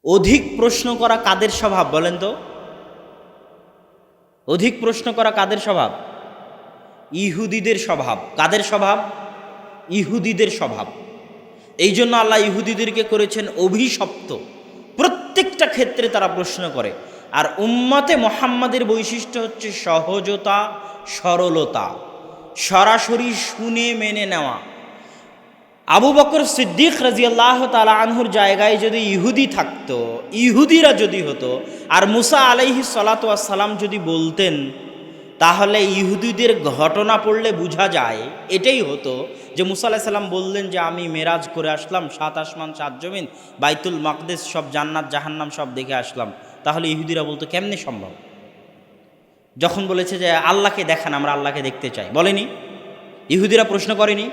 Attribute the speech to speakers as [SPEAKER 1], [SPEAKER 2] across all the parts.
[SPEAKER 1] অধিক প্রশ্ন করা কাদের স্বভাব বলেন তো? অধিক প্রশ্ন করা কাদের স্বভাব? ইহুদিদের স্বভাব। কাদের স্বভাব? ইহুদিদের স্বভাব। এই জন্য আল্লাহ ইহুদিদেরকে করেছেন অভিশপ্ত। প্রত্যেকটা ক্ষেত্রে তারা প্রশ্ন করে। আর উম্মতে মুহাম্মাদের বৈশিষ্ট্য হচ্ছে সহজতা, সরলতা, সরাসরি শুনে মেনে নেওয়া। আবু বকর সিদ্দিক রাদিয়াল্লাহু তাআলা আনহুর জায়গায় যদি ইহুদি থাকতো, ইহুদিরা যদি হতো, আর মুসা আলাইহিস সালাতু ওয়াস সালাম যদি বলতেন, তাহলে ইহুদিদের ঘটনা পড়লে বোঝা যায় এটাই হতো যে মুসা আলাইহিস সালাম বললেন যে আমি মেরাজ করে আসলাম, 7 আসমান 7 জমিন, বাইতুল মাকদেস, সব জান্নাত জাহান্নাম সব দেখে আসলাম। তাহলে ইহুদিরা বলতো কেমনে সম্ভব? যখন বলেছে যে আল্লাহকে দেখান, আমরা আল্লাহকে দেখতে চাই, বলেনি? ইহুদিরা প্রশ্ন করেনি?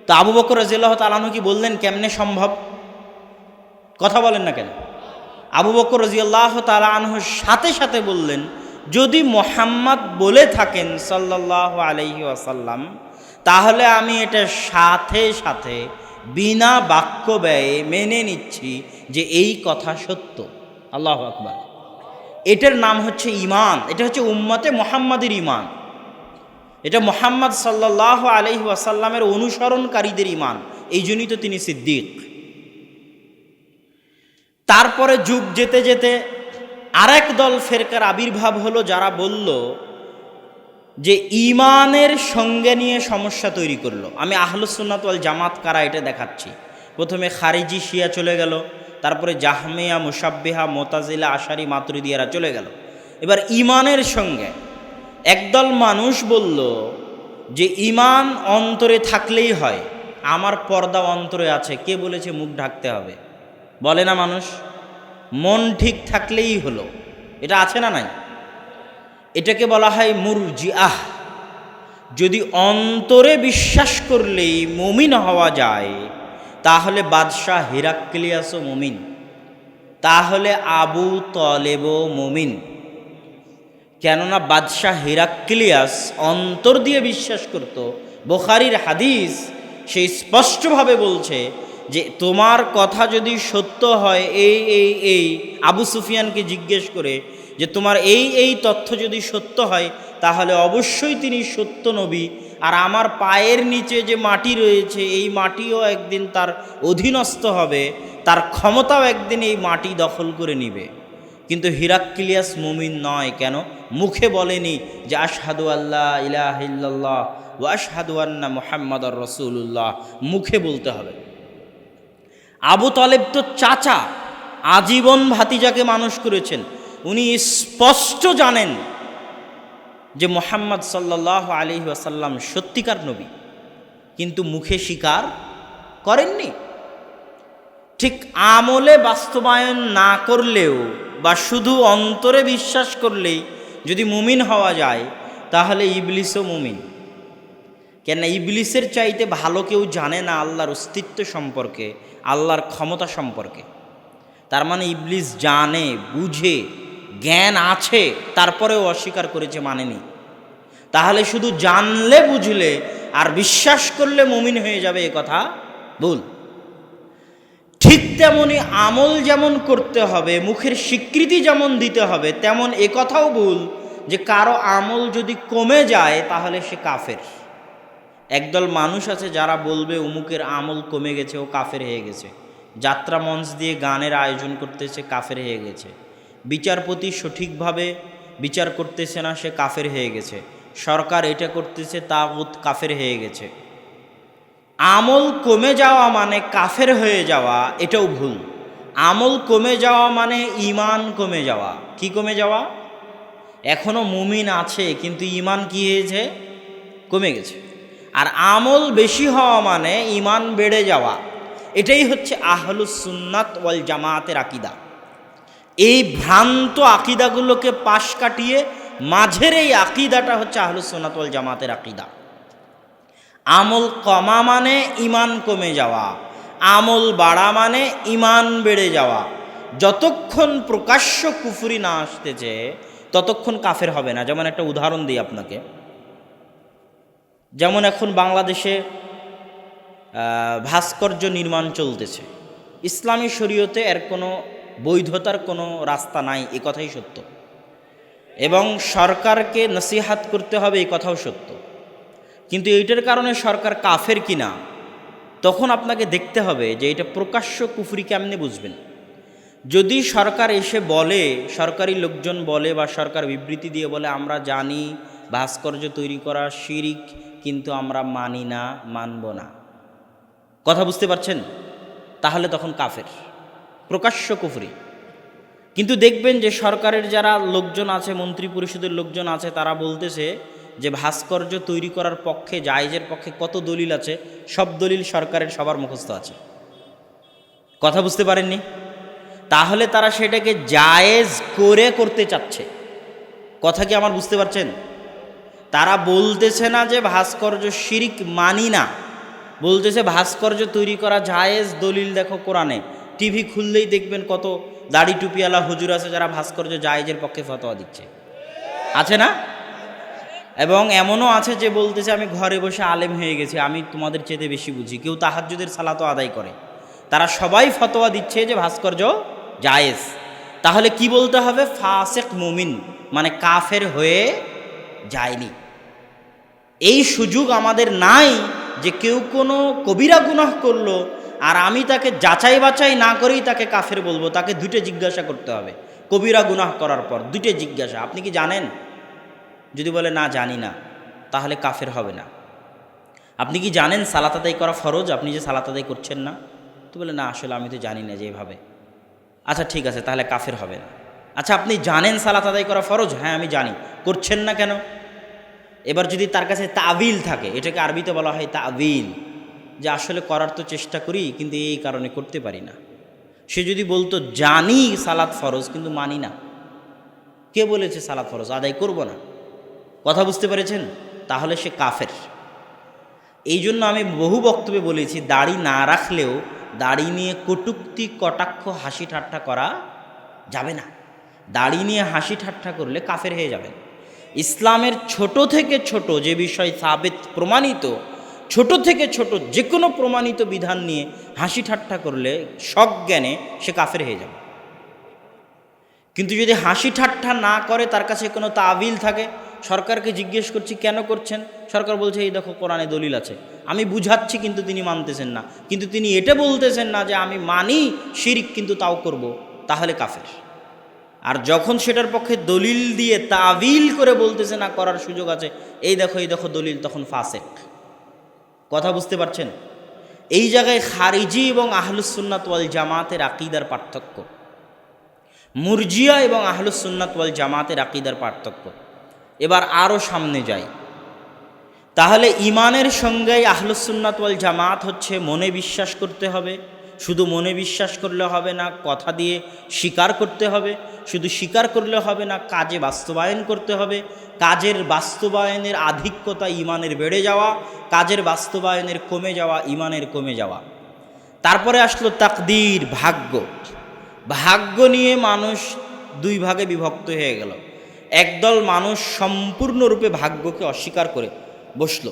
[SPEAKER 1] তো আবু বকর রাদিয়াল্লাহু তাআলা আনহু কি বললেন কেমনে সম্ভব? কথা বলেন না কেন? আবু বকর রাদিয়াল্লাহু তাআলা আনহুর সাথে সাথে বললেন, যদি মুহাম্মদ বলে থাকেন সাল্লাল্লাহু আলাইহি ওয়াসাল্লাম, তাহলে আমি এটা সাথে সাথে বিনা বাক্য ব্যয়ে মেনে নিচ্ছি যে এই কথা সত্য। আল্লাহু আকবার। এটার নাম হচ্ছে ঈমান। এটা হচ্ছে উম্মতে মুহাম্মাদের ঈমান। এটা মুহাম্মদ সাল্লাল্লাহু আলাইহি ওয়াসাল্লামের অনুসরণকারীদের ঈমান। এই জন্যই তো তিনি সিদ্দিক। তারপরে যুগ যেতে যেতে আরেক দল ফেরকার আবির্ভাব হলো, যারা বলল যে ঈমানের সঙ্গে নিয়ে সমস্যা তৈরি করলো। আমি আহলুস সুন্নাত ওয়াল জামাত কারা এটা দেখাচ্ছি। প্রথমে খারিজি শিয়া চলে গেল, তারপরে জাহমিয়া, মুশাব্বিহা, মুতাজিলা, আশারি, মাতুরিদিয়ারা চলে গেল। এবার ঈমানের সঙ্গে একদল মানুষ বলল যে ঈমান অন্তরে থাকলেই হয়। আমার পর্দা অন্তরে আছে, কে বলেছে মুখ ঢাকতে হবে? বলে না মানুষ, মন ঠিক থাকলেই হলো। এটা আছে না নাই? এটাকে বলা হয় মুরজিআহ। যদি অন্তরে বিশ্বাস করলেই মুমিন হওয়া যায়, তাহলে বাদশাহ হিরাক্লিয়াসও মুমিন, তাহলে আবু তলেবও মুমিন। কেননা বাদশাহ হিরাক্লিয়াস অন্তর দিয়ে বিশ্বাস করত। বুখারীর হাদিস সে স্পষ্টভাবে বলছে যে তোমার কথা যদি সত্য হয়, এই আবু সুফিয়ানকে জিজ্ঞেস করে যে তোমার এই তথ্য যদি সত্য হয়, তাহলে অবশ্যই তিনি সত্য নবী। আর আমার পায়ের নিচে যে মাটি রয়েছে, এই মাটিও একদিন তার অধীনস্থ হবে, তার ক্ষমতাও একদিন এই মাটি দখল করে নিবে। কিন্তু হিরাক্লিয়াস মুমিন নয়। কেন? মুখে বলেনি যে আশহাদু আল্লাহ ইলাহা ইল্লাল্লাহ ওয়া আশহাদু আন্না মুহাম্মাদার রাসূলুল্লাহ। মুখে বলতে হবে। আবু তালেব তো চাচা, আজীবন ভাতিজাকে মানুষ করেছেন। উনি স্পষ্ট জানেন যে মুহাম্মদ সাল্লাল্লাহু আলাইহি ওয়াসাল্লাম সত্যিকার নবী, কিন্তু মুখে স্বীকার করেননি। ঠিক আমলে বাস্তবায়ন না করলেও বা শুধু অন্তরে বিশ্বাস করলেই যদি মুমিন হওয়া যায়, তাহলে ইবলিসও মুমিন। কেন? ইবলিসের চাইতে ভালো কেউ জানে না আল্লাহর অস্তিত্ব সম্পর্কে, আল্লাহর ক্ষমতা সম্পর্কে। তার মানে ইবলিস জানে, বুঝে, জ্ঞান আছে, তারপরেও অস্বীকার করেছে, মানেনি। তাহলে শুধু জানলে, বুঝলে আর বিশ্বাস করলে মুমিন হয়ে যাবে, এ কথা ভুল। ঠিক তেমনি আমল যেমন করতে হবে, মুখের স্বীকৃতি যেমন দিতে হবে, তেমন এ কথাও ভুল যে কারো আমল যদি কমে যায় তাহলে সে কাফের। একদল মানুষ আছে যারা বলবে অমুকের আমল কমে গেছে, ও কাফের হয়ে গেছে। যাত্রা মঞ্চ দিয়ে গানের আয়োজন করতেছে, কাফের হয়ে গেছে। বিচারপতি সঠিকভাবে বিচার করতেছে না, সে কাফের হয়ে গেছে। সরকার এটা করতেছে, তাগুত, কাফের হয়ে গেছে। আমল কমে যাওয়া মানে কাফের হয়ে যাওয়া, এটাও ভুল। আমল কমে যাওয়া মানে ঈমান কমে যাওয়া। কি কমে যাওয়া? এখনো মুমিন আছে, কিন্তু ঈমান কি হয়েছে? কমে গেছে। আর আমল বেশি হওয়া মানে ঈমান বেড়ে যাওয়া। এটাই হচ্ছে আহলুস সুন্নাত ওয়াল জামাতের আকীদা। এই ভ্রান্ত আকীদাগুলোকে পাশ কাটিয়ে মাঝের এই আকীদাটা হচ্ছে আহলুস সুন্নাত ওয়াল জামাতের আকীদা। আমল কমা মানে ঈমান কমে যাওয়া, আমল বাড়া মানে ঈমান বেড়ে যাওয়া। যতক্ষণ প্রকাশ্য কুফরি না আসতেছে ততক্ষণ কাফের হবে না। যেমন একটা উদাহরণ দিই আপনাকে। যেমন এখন বাংলাদেশে ভাস্কর্য নির্মাণ চলতেছে, ইসলামী শরীয়তে এর কোনো বৈধতার কোনো রাস্তা নাই, এ কথাই সত্য। এবং সরকারকে নসিহাত করতে হবে, এই কথাও সত্য। কিন্তু এইটার কারণে সরকার কাফের কিনা, তখন আপনাকে দেখতে হবে যে এটা প্রকাশ্য কুফরি কেমনে বুঝবেন। যদি সরকার এসে বলে, সরকারি লোকজন বলে বা সরকার বিবৃতি দিয়ে বলে আমরা জানি ভাস্কর্য তৈরি করা শিরিক, কিন্তু আমরা মানি না, মানব না, কথা বুঝতে পারছেন, তাহলে তখন কাফের, প্রকাশ্য কুফরি। কিন্তু দেখবেন যে সরকারের যারা লোকজন আছে, মন্ত্রী পরিষদের লোকজন আছে, তারা বলতেছে যে ভাস্কর্য তৈরি করার পক্ষে, জায়েজের পক্ষে কত দলিল আছে, সব দলিল সরকারের সবার মুখস্থ আছে, কথা বুঝতে পারেননি। তাহলে তারা সেটাকে জায়েজ করে করতে চাচ্ছে, কথা কি আমার বুঝতে পারছেন। তারা বলতেছে না যে ভাস্কর্য শিরিক মানি না, বলতেছে ভাস্কর্য তৈরি করা জায়েজ, দলিল দেখো কোরআনে। টিভি খুললেই দেখবেন কত দাড়ি টুপিওয়ালা হুজুর আছে যারা ভাস্কর্য জায়েজের পক্ষে ফতোয়া দিচ্ছে, আছে না? এবং এমনও আছে যে বলতেছে আমি ঘরে বসে আলেম হয়ে গেছি, আমি তোমাদের চেয়ে বেশি বুঝি। কেউ তাহাজ্জুদের সালাতও আদায় করে। তারা সবাই ফতোয়া দিচ্ছে যে ভাস্কর্য জায়েজ। তাহলে কি বলতে হবে? ফাসিক মুমিন, মানে কাফের হয়ে যায়নি। এই সুযোগ আমাদের নাই যে কেউ কোনো কবিরা গুনাহ করলো আর আমি তাকে যাচাই বাছাই না করেই তাকে কাফের বলবো। তাকে দুটো জিজ্ঞাসা করতে হবে কবিরা গুনাহ করার পর, দুটো জিজ্ঞাসা, আপনি কি জানেন? যদি বলে না জানি না, তাহলে কাফের হবে না। আপনি কি জানেন সালাত আদায় করা ফরজ, আপনি যে সালাত আদায় করছেন না? তো বলে না আসলে আমি তো জানি না যেভাবে। আচ্ছা ঠিক আছে, তাহলে কাফের হবে না। আচ্ছা আপনি জানেন সালাত আদায় করা ফরজ? হ্যাঁ আমি জানি, করছেন না কেন? এবার যদি তার কাছে তাবিল থাকে, এটাকে আরবিতে বলা হয় তাবিল, যে আসলে করার তো চেষ্টা করি কিন্তু এই কারণে করতে পারি না। সে যদি বলতো জানি সালাত ফরজ কিন্তু মানি না, কে বলেছে সালাত ফরজ, আদায় করব না, কথা বুঝতে পেরেছেন? তাহলে সে কাফের। এই জন্য আমি বহু বক্তব্যে বলেছি দাড়ি না রাখলেও দাড়ি নিয়ে কটূক্তি, কটাক্ষ, হাসি ঠাট্টা করা যাবে না। দাড়ি নিয়ে হাসি ঠাট্টা করলে কাফের হয়ে যাবেন। ইসলামের ছোট থেকে ছোট যে বিষয় সাবেত, প্রমাণিত, ছোট থেকে ছোট যে কোনো প্রমাণিত বিধান নিয়ে হাসি ঠাট্টা করলে সজ্ঞানে সে কাফের হয়ে যাবে। কিন্তু যদি হাসি ঠাট্টা না করে, তার কাছে কোনো তাবিল থাকে, সরকারকে জিজ্ঞেস করছি কেন করছেন, সরকার বলছে এই দেখো কোরআনে দলিল আছে, আমি বুঝাচ্ছি কিন্তু তিনি মানতেছেন না, কিন্তু তিনি এটা বলতেছেন না যে আমি মানি শিরিক কিন্তু তাও করব, তাহলে কাফের। আর যখন সেটার পক্ষে দলিল দিয়ে তাবিল করে বলতেছে না করার সুযোগ আছে, এই দেখো দলিল, তখন ফাসেক, কথা বুঝতে পারছেন? এই জায়গায় খারিজি এবং আহলুস সুন্নাত ওয়াল জামাতের আকীদার পার্থক্য, মুরজিয়া এবং আহলুস সুন্নাত ওয়াল জামাতের আকীদার পার্থক্য। এবার আরও সামনে যাই, তাহলে ইমানের সঙ্গে আহলুস সুন্নাত ওয়াল জামাত হচ্ছে মনে বিশ্বাস করতে হবে, শুধু মনে বিশ্বাস করলে হবে না, কথা দিয়ে স্বীকার করতে হবে, শুধু স্বীকার করলে হবে না, কাজে বাস্তবায়ন করতে হবে। কাজের বাস্তবায়নের আধিক্যতা ইমানের বেড়ে যাওয়া, কাজের বাস্তবায়নের কমে যাওয়া ইমানের কমে যাওয়া। তারপরে আসলো তাকদীর, ভাগ্য। ভাগ্য নিয়ে মানুষ দুই ভাগে বিভক্ত হয়ে গেল। একদল মানুষ সম্পূর্ণরূপে ভাগ্যকে অস্বীকার করে বসলো।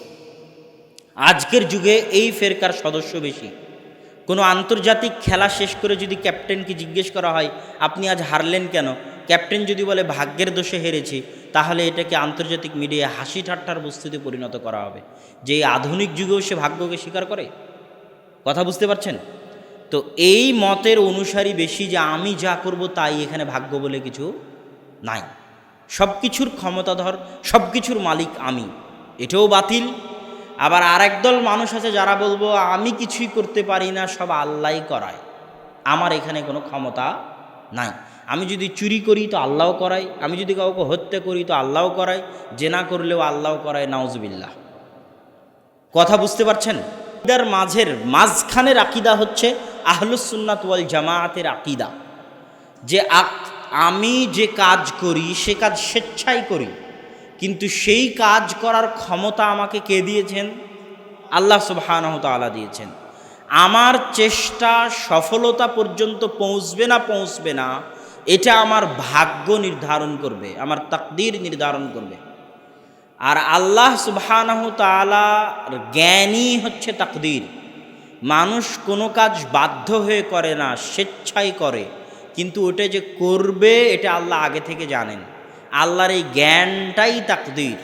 [SPEAKER 1] আজকের যুগে এই ফেরকার সদস্য বেশি। কোনো আন্তর্জাতিক খেলা শেষ করে যদি ক্যাপ্টেনকে জিজ্ঞেস করা হয় আপনি আজ হারলেন কেন, ক্যাপ্টেন যদি বলে ভাগ্যের দোষে হেরেছি, তাহলে এটাকে আন্তর্জাতিক মিডিয়ায় হাসি ঠাট্টার বস্তুতে পরিণত করা হবে। যে আধুনিক যুগেও সে ভাগ্যকে স্বীকার করে, কথা বুঝতে পারছেন? তো এই মতের অনুসারী বেশি যে আমি যা করব তাই, এখানে ভাগ্য বলে কিছু নাই, সব কিছুর ক্ষমতাধর, সব কিছুর মালিক আমি, এটাও বাতিল। আবার আর একদল মানুষ আছে যারা বলবো আমি কিছুই করতে পারি না, সব আল্লাহই করায়, আমার এখানে কোনো ক্ষমতা নাই। আমি যদি চুরি করি তো আল্লাহও করাই, আমি যদি কাউকে হত্যা করি তো আল্লাহও করাই, জেনা করলেও আল্লাহও করায়, নাউজুবিল্লাহ, কথা বুঝতে পারছেন? এর মাঝখানের আকীদা হচ্ছে আহলুস সুন্নাত ওয়াল জামাতের আকীদা, যে আমি যে কাজ করি সে কাজ স্বেচ্ছায় করি, কিন্তু সেই কাজ করার ক্ষমতা আমাকে কে দিয়েছেন? আল্লাহ সুবহানাহু ওয়া তাআলা দিয়েছেন। আমার চেষ্টা সফলতা পর্যন্ত পৌঁছবে না এটা আমার ভাগ্য নির্ধারণ করবে, আমার তাকদীর নির্ধারণ করবে। আর আল্লাহ সুবহানাহু ওয়া তাআলার জ্ঞানই হচ্ছে তাকদীর। মানুষ কোনো কাজ বাধ্য হয়ে করে না, স্বেচ্ছায় করে, কিন্তু ওটা যে করবে এটা আল্লাহ আগে থেকে জানেন। আল্লাহর এই জ্ঞানটাই তাকদীর।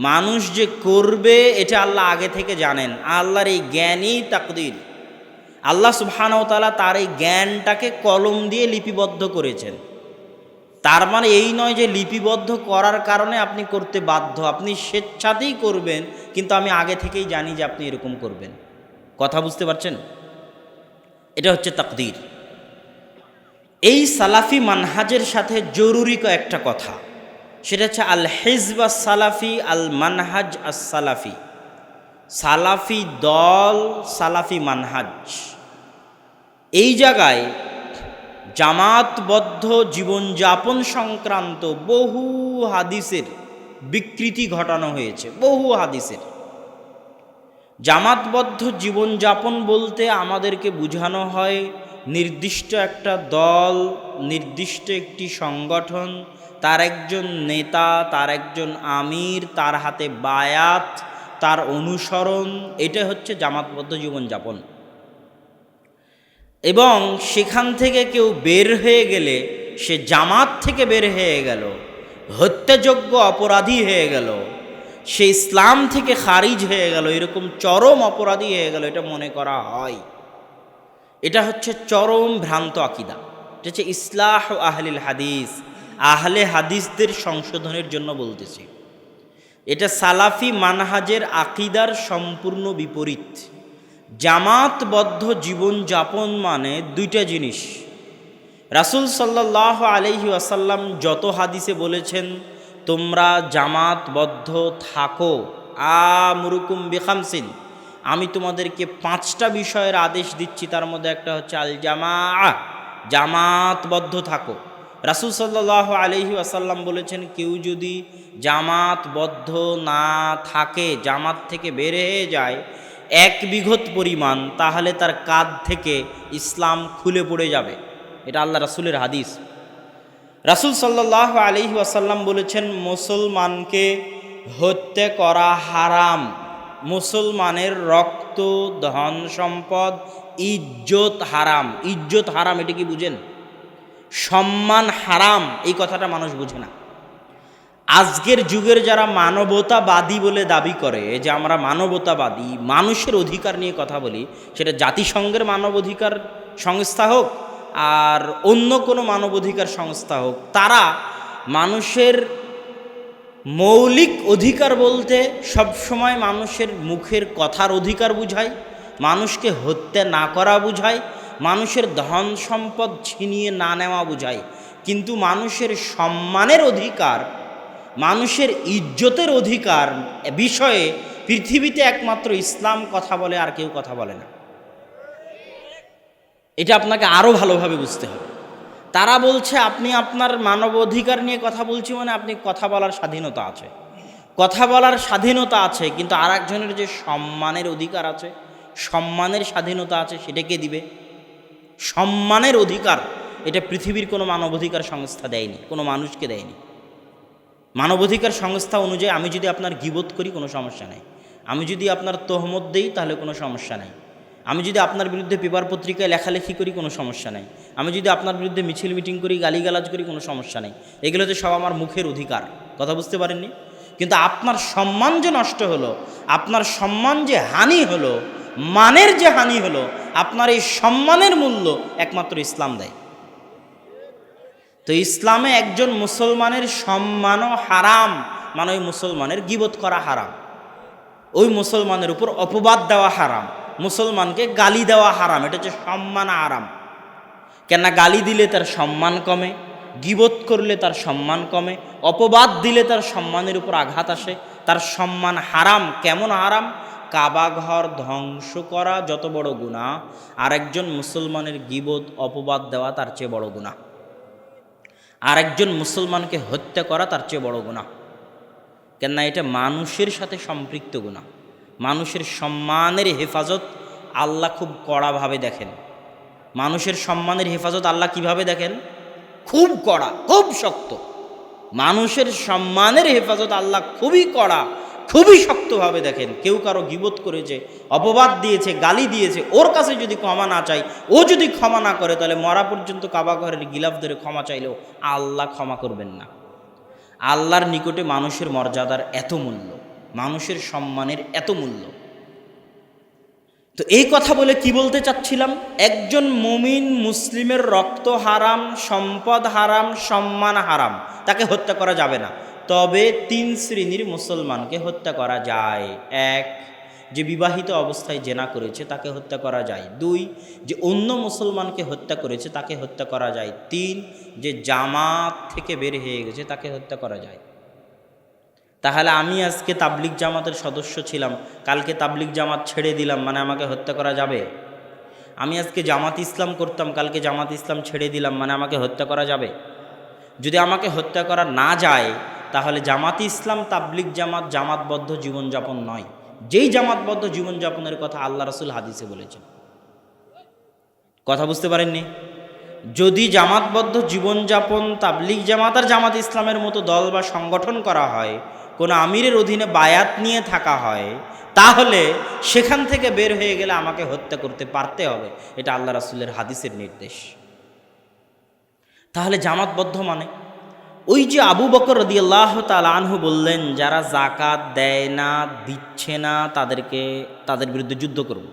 [SPEAKER 1] মানুষ যে করবে এটা আল্লাহ আগে থেকে জানেন, আল্লাহর এই জ্ঞানই তাকদীর। আল্লাহ সুবহানাহু ওয়া তাআলা তার এই জ্ঞানটাকে কলম দিয়ে লিপিবদ্ধ করেছেন। তার মানে এই নয় যে লিপিবদ্ধ করার কারণে আপনি করতে বাধ্য, আপনি স্বেচ্ছাতেই করবেন, কিন্তু আমি আগে থেকেই জানি যে আপনি এরকম করবেন। কথা বুঝতে পারছেন? এটা হচ্ছে তাকদীর। এই সালাফি মানহাজের সাথে জরুরি কয়েকটা কথা, সেটা হচ্ছে আল হিজব আস সালাফি, আল মানহাজ আস সালাফি। সালাফি দল, সালাফি মানহাজ। এই জায়গায় জামাতবদ্ধ জীবনযাপন সংক্রান্ত বহু হাদিসের বিকৃতি ঘটানো হয়েছে, বহু হাদিসের। জামাতবদ্ধ জীবনযাপন বলতে আমাদেরকে বোঝানো হয় নির্দিষ্ট একটা দল, নির্দিষ্ট একটি সংগঠন, তার একজন নেতা, তার একজন আমির, তার হাতে বায়াত, তার অনুসরণ, এটা হচ্ছে জামাতবদ্ধ জীবনযাপন। এবং সেখান থেকে কেউ বের হয়ে গেলে সে জামাত থেকে বের হয়ে গেল, হত্যাযোগ্য অপরাধী হয়ে গেল, সে ইসলাম থেকে খারিজ হয়ে গেল, এরকম চরম অপরাধী হয়ে গেল, এটা মনে করা হয়। এটা হচ্ছে চরম ভ্রান্ত আকিদা। এটা হচ্ছে ইসলাহ আহলিল হাদিস, আহলে হাদিসদের সংশোধনের জন্য বলতেছি। এটা সালাফি মানহাজের আকিদার সম্পূর্ণ বিপরীত। জামাতবদ্ধ জীবনযাপন মানে দুইটা জিনিস। রাসূল সাল্লাল্লাহু আলাইহি ওয়াসাল্লাম যত হাদিসে বলেছেন তোমরা জামাতবদ্ধ থাকো, আমরুকুম বিখামসিন, আমি তোমাদেরকে 5টা বিষয়ের আদেশ দিচ্ছি, তার মধ্যে একটা হচ্ছে আল জামাআহ, জামাতবদ্ধ থাকো। রাসূল সাল্লাল্লাহু আলাইহি ওয়াসাল্লাম বলেছেন কেউ যদি জামাতবদ্ধ না থাকে, জামাত থেকে বের হয়ে যায় 1 বিঘত পরিমাণ, তাহলে তার কাঁধ থেকে ইসলাম খুলে পড়ে যাবে। এটা আল্লাহ রাসূলের হাদিস। রাসূল সাল্লাল্লাহু আলাইহি ওয়াসাল্লাম বলেছেন মুসলমানকে হত্যা করা হারাম, মুসলমানের রক্ত, ধন সম্পদ, ইজ্জত হারাম। ইজ্জত হারাম, এটা কি বুঝেন? সম্মান হারাম, এই কথাটা মানুষ বুঝে না। আজকের যুগের যারা মানবতাবাদী বলে দাবি করে যে আমরা মানবতাবাদী, মানুষের অধিকার নিয়ে কথা বলি, সেটা জাতিসংঘের মানবাধিকার সংস্থা হোক আর অন্য কোনো মানবাধিকার সংস্থা হোক, তারা মানুষের মৌলিক অধিকার বলতে সবসময় মানুষের মুখের কথার অধিকার বুঝায়, মানুষকে হত্যা না করা বুঝায়, মানুষের ধন সম্পদ ছিনিয়ে না নেওয়া বুঝায়। কিন্তু মানুষের সম্মানের অধিকার, মানুষের ইজ্জতের অধিকার বিষয়ে পৃথিবীতে একমাত্র ইসলাম কথা বলে, আর কেউ কথা বলে না। এটা আপনাকে আরও ভালোভাবে বুঝতে হবে। তারা বলছে আপনি আপনার মানব অধিকার নিয়ে কথা বলছি মানে আপনি কথা বলার স্বাধীনতা আছে, কথা বলার স্বাধীনতা আছে, কিন্তু আর একজনের যে সম্মানের অধিকার আছে, সম্মানের স্বাধীনতা আছে, সেটা কে দিবে? সম্মানের অধিকার এটা পৃথিবীর কোনো মানবাধিকার সংস্থা দেয়নি, কোনো মানুষকে দেয়নি। মানবাধিকার সংস্থা অনুযায়ী আমি যদি আপনার গীবত করি কোনো সমস্যা নেই, আমি যদি আপনার তহমত দেই তাহলে কোনো সমস্যা নেই, আমি যদি আপনার বিরুদ্ধে পেপার পত্রিকায় লেখালেখি করি কোনো সমস্যা নেই, আমি যদি আপনার বিরুদ্ধে মিছিল মিটিং করি, গালিগালাজ করি, কোনো সমস্যা নেই। এগুলো তো সব আমার মুখের অধিকার। কথা বুঝতে পারেননি? কিন্তু আপনার সম্মান যে নষ্ট হলো, আপনার সম্মান যে হানি হলো, মানের যে হানি হলো, আপনার এই সম্মানের মূল্য একমাত্র ইসলাম দেয়। তো ইসলামে একজন মুসলমানের সম্মানও হারাম, মানে ওই মুসলমানের গীবত করা হারাম, ওই মুসলমানের উপর অপবাদ দেওয়া হারাম, মুসলমানকে গালি দেওয়া হারাম। এটা হচ্ছে সম্মান হারাম। কেননা গালি দিলে তার সম্মান কমে, গীবত করলে তার সম্মান কমে, অপবাদ দিলে তার সম্মানের উপর আঘাত আসে, তার সম্মান হারাম। কেমন হারাম? কাবা ঘর ধ্বংস করা যত বড় গুনাহ, আর একজন মুসলমানের গীবত অপবাদ দেওয়া তার চেয়ে বড় গুনাহ, আর একজন মুসলমানকে হত্যা করা তার চেয়ে বড় গুনাহ। কেননা এটা মানুষের সাথে সম্পৃক্ত গুনাহ। মানুষের সম্মানের হেফাজত আল্লাহ খুব কড়াভাবে দেখেন। মানুষের সম্মানের হেফাজত আল্লাহ কিভাবে দেখেন? খুব কড়া, খুব শক্ত। মানুষের সম্মানের হেফাজত আল্লাহ খুবই কড়া, খুবই শক্তভাবে দেখেন, কেউ কারো গীবত করেছে, অপবাদ দিয়েছে, গালি দিয়েছে, ওর কাছে যদি ক্ষমা না চাই, ও যদি ক্ষমা না করে, তাহলে মরা পর্যন্ত কাবা ঘরের গিলাফ ধরে ক্ষমা চাইলেও আল্লাহ ক্ষমা করবেন না। আল্লাহর নিকটে মানুষের মর্যাদার এত মূল্য, মানুষের সম্মানের এত মূল্য। তো এই কথা বলে কি বলতে চাচ্ছিলাম, একজন মুমিন মুসলিমের রক্ত হারাম, সম্পদ হারাম, সম্মান হারাম, তাকে হত্যা করা যাবে না। তবে 3 শ্রেণীর মুসলমানকে হত্যা করা যায়। 1, যে বিবাহিত অবস্থায় জেনা করেছে তাকে হত্যা করা যায়। 2, যে অন্য মুসলমানকে হত্যা করেছে তাকে হত্যা করা যায়। 3, যে জামাত থেকে বের হয়ে গেছে তাকে হত্যা করা যায়। তাহলে আমি আজকে তাবলিগ জামাতের সদস্য ছিলাম, কালকে তাবলিগ জামাত ছেড়ে দিলাম, মানে আমাকে হত্যা করা যাবে? আমি আজকে জামাত ইসলাম করতাম, কালকে জামাত ইসলাম ছেড়ে দিলাম, মানে আমাকে হত্যা করা যাবে? যদি আমাকে হত্যা করা না যায়, তাহলে জামাত ইসলাম, তাবলিগ জামাত জামাতবদ্ধ জীবনযাপন নয়। যেই জামাতবদ্ধ জীবনযাপনের কথা আল্লাহ রাসূল হাদিসে বলেছেন। কথা বুঝতে পারেননি? যদি জামাতবদ্ধ জীবনযাপন তাবলিগ জামাত আর জামাত ইসলামের মতো দল বা সংগঠন করা হয়, কোনো আমিরের অধীনে বায়াত নিয়ে থাকা হয়, তাহলে সেখান থেকে বের হয়ে গেলে আমাকে হত্যা করতে পারতে হবে। এটা আল্লাহ রাসূলের হাদিসের নির্দেশ। তাহলে জামাতবদ্ধ মানে ওই যে আবু বকর রাদিয়াল্লাহু তাআলা আনহু বললেন, যারা যাকাত দেয় না, দিচ্ছে না, তাদের বিরুদ্ধে যুদ্ধ করব।